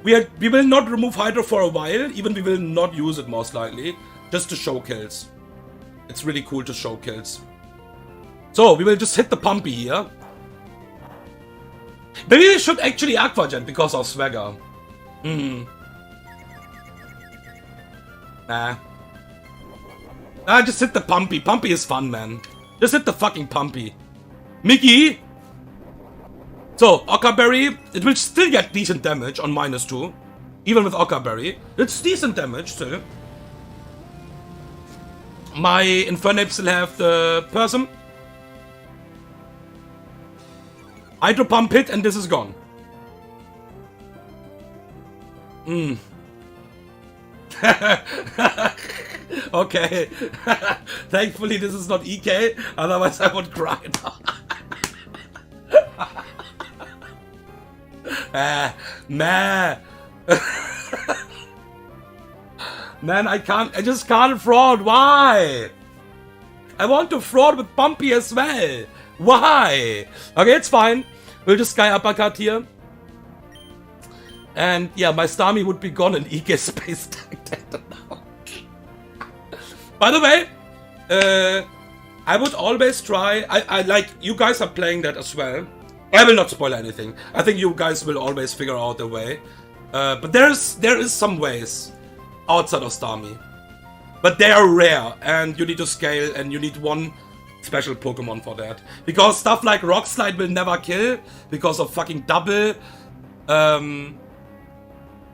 S1: We will not remove Hydro for a while, even we will not use it most likely, just to show kills. It's really cool to show kills. So, we will just hit the Pumpy here. Maybe we should actually Aqua Jet because of Swagger. Nah. Just hit the Pumpy. Pumpy is fun, man. Just hit the fucking Pumpy. MONKEE. So, Occa Berry. It will still get decent damage on -2. Even with Occa Berry. It's decent damage still. My Infernape still have the Person. Hydro Pump hit and this is gone. Okay. Thankfully this is not EK, otherwise I would cry now. Nah. Man, I just can't fraud. Why? I want to fraud with Pumpy as well. Why? Okay, it's fine. We'll just Sky Uppercut here. And yeah, my Starmie would be gone in EK Space Tag now. By the way, I would always try. I like, you guys are playing that as well. I will not spoil anything. I think you guys will always figure out a way. But there is some ways outside of Starmie. But they are rare, and you need to scale, and you need one special Pokemon for that. Because stuff like Rock Slide will never kill, because of fucking double.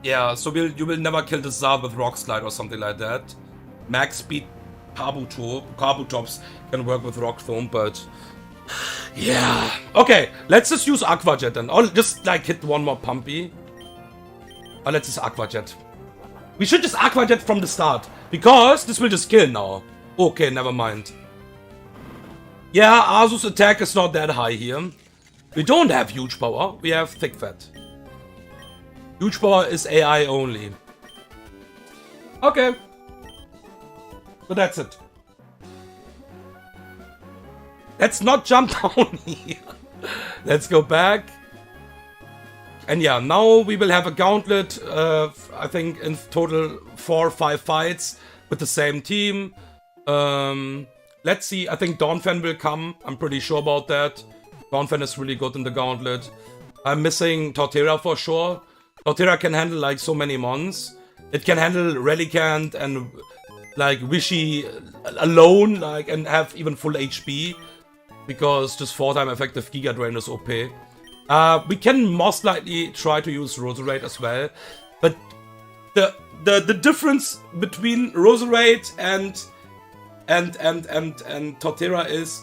S1: Yeah, so you will never kill the Zard with Rock Slide or something like that. Max Speed Kabutops can work with Rock Thump, but yeah. Okay, let's just use Aqua Jet then. Or just like hit one more Pumpy. Or let's just Aqua Jet. We should just Aqua Jet from the start, because this will just kill now. Okay, never mind. Yeah, Azu's attack is not that high here. We don't have huge power, we have thick fat. Huge power is AI only. Okay. So that's it. Let's not jump down here. Let's go back. And yeah, now we will have a gauntlet, I think in total 4 or 5 fights with the same team. Let's see, I think Dawnfen will come, I'm pretty sure about that. Dawnfen is really good in the gauntlet. I'm missing Torterra for sure. Torterra can handle like so many mons. It can handle Relicanth and like Wishy alone, like, and have even full HP. Because just 4-time effective Giga Drain is OP. We can most likely try to use Roserade as well. But the difference between Roserade and Torterra is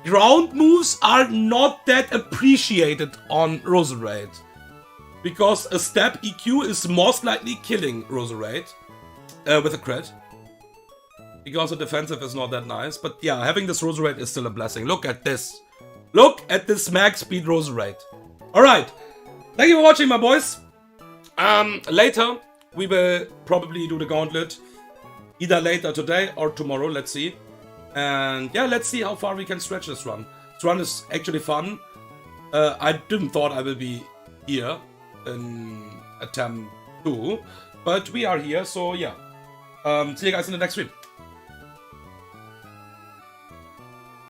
S1: ground moves are not that appreciated on Roserade. Because a step EQ is most likely killing Roserade with a crit. Because the defensive is not that nice. But yeah, having this Roserade is still a blessing. Look at this. Look at this max speed Roserade. Alright. Thank you for watching, my boys. Later, we will probably do the gauntlet. Either later today or tomorrow. Let's see. And yeah, let's see how far we can stretch this run. This run is actually fun. I didn't thought I will be here in attempt 2. But we are here, so yeah. See you guys in the next stream.